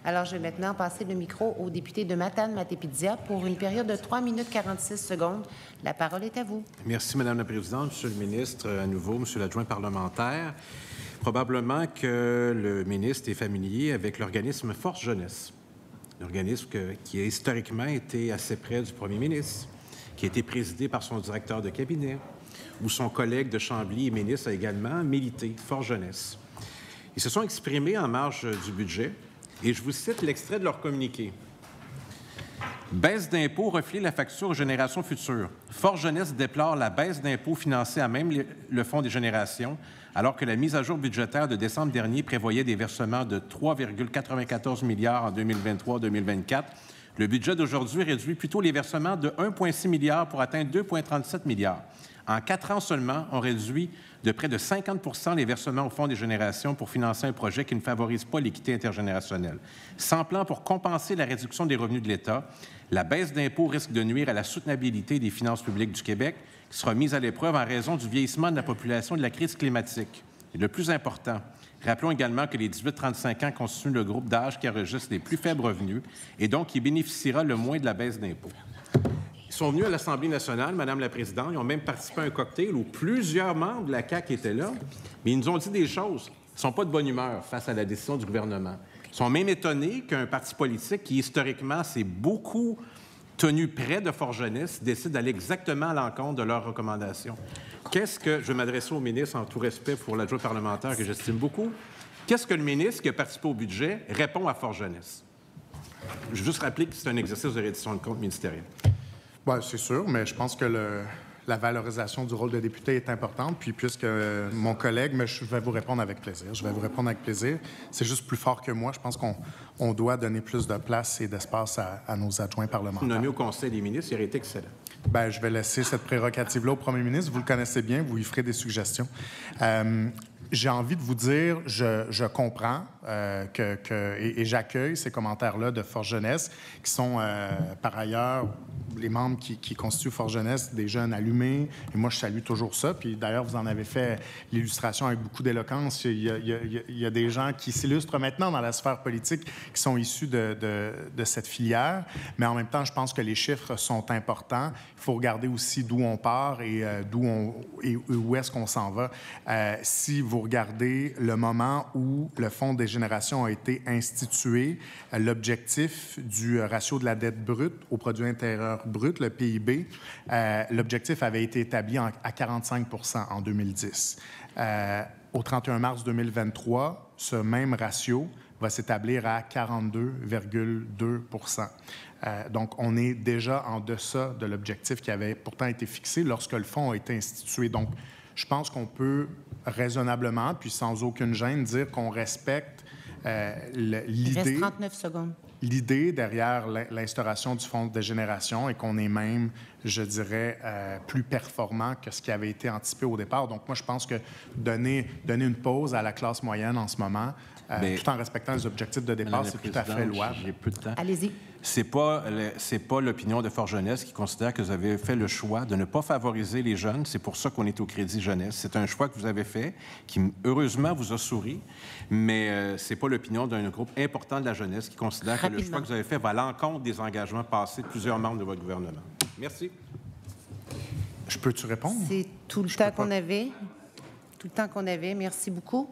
Alors, je vais maintenant passer le micro au député de Matane-Matapédia pour une période de 3 minutes 46 secondes. La parole est à vous. Merci, Madame la Présidente. Monsieur le ministre, à nouveau, Monsieur l'adjoint parlementaire. Probablement que le ministre est familier avec l'organisme Force Jeunesse, l'organisme qui a historiquement été assez près du premier ministre, qui a été présidé par son directeur de cabinet, où son collègue de Chambly et ministre a également milité, Force Jeunesse. Ils se sont exprimés en marge du budget et je vous cite l'extrait de leur communiqué. Baisse d'impôts reflète la facture aux générations futures. Force Jeunesse déplore la baisse d'impôts financée à même le Fonds des générations, alors que la mise à jour budgétaire de décembre dernier prévoyait des versements de 3,94 milliards en 2023-2024. Le budget d'aujourd'hui réduit plutôt les versements de 1,6 milliard pour atteindre 2,37 milliards. En 4 ans seulement, on réduit de près de 50 % les versements au Fonds des générations pour financer un projet qui ne favorise pas l'équité intergénérationnelle. Sans plan pour compenser la réduction des revenus de l'État, la baisse d'impôts risque de nuire à la soutenabilité des finances publiques du Québec, qui sera mise à l'épreuve en raison du vieillissement de la population et de la crise climatique. Et le plus important, rappelons également que les 18-35 ans constituent le groupe d'âge qui enregistre les plus faibles revenus et donc qui bénéficiera le moins de la baisse d'impôts. Ils sont venus à l'Assemblée nationale, Madame la Présidente, ils ont même participé à un cocktail où plusieurs membres de la CAQ étaient là, mais ils nous ont dit des choses. Ils ne sont pas de bonne humeur face à la décision du gouvernement. Ils sont même étonnés qu'un parti politique qui, historiquement, s'est beaucoup tenu près de Force Jeunesse décide d'aller exactement à l'encontre de leurs recommandations. Qu'est-ce que, je vais m'adresser au ministre en tout respect pour l'adjoint parlementaire que j'estime beaucoup, qu'est-ce que le ministre qui a participé au budget répond à Force Jeunesse? Je veux juste rappeler que c'est un exercice de reddition de compte ministériel. Bien, c'est sûr, mais je pense que la valorisation du rôle de député est importante. Puis, puisque mon collègue, mais je vais vous répondre avec plaisir. Je vais vous répondre avec plaisir. C'est juste plus fort que moi. Je pense qu'on doit donner plus de place et d'espace à nos adjoints parlementaires. Nommé au Conseil des ministres, il aurait été excellent. Bien, je vais laisser cette prérogative-là au premier ministre. Vous le connaissez bien, vous lui ferez des suggestions. J'ai envie de vous dire, je comprends et j'accueille ces commentaires-là de Force Jeunesse, qui sont par ailleurs les membres qui constituent Force Jeunesse, des jeunes allumés. Et moi, je salue toujours ça. Puis d'ailleurs, vous en avez fait l'illustration avec beaucoup d'éloquence. Il y a des gens qui s'illustrent maintenant dans la sphère politique qui sont issus de cette filière. Mais en même temps, je pense que les chiffres sont importants. Il faut regarder aussi d'où on part et où est-ce qu'on s'en va. Si vous regardez le moment où le Fonds des générations a été institué, l'objectif du ratio de la dette brute au produit intérieur brut, le PIB, l'objectif avait été établi à 45 % en 2010. Au 31 mars 2023, ce même ratio va s'établir à 42,2 %. Donc, on est déjà en deçà de l'objectif qui avait pourtant été fixé lorsque le fonds a été institué. Donc, je pense qu'on peut raisonnablement, puis sans aucune gêne, dire qu'on respecte l'idée... Il reste 39 secondes. L'idée derrière l'instauration du Fonds de génération et qu'on est même, je dirais, plus performant que ce qui avait été anticipé au départ. Donc, moi, je pense que donner une pause à la classe moyenne en ce moment, tout en respectant les objectifs de départ, c'est tout à fait louable. J'ai peu de temps. Allez-y. C'est pas l'opinion de Force Jeunesse qui considère que vous avez fait le choix de ne pas favoriser les jeunes. C'est pour ça qu'on est au Crédit Jeunesse. C'est un choix que vous avez fait, qui heureusement vous a souri, mais c'est pas l'opinion d'un groupe important de la jeunesse qui considère que le choix que vous avez fait va à l'encontre des engagements passés de plusieurs membres de votre gouvernement. Merci. Je peux-tu répondre? C'est tout le temps qu'on avait. Tout le temps qu'on avait. Merci beaucoup.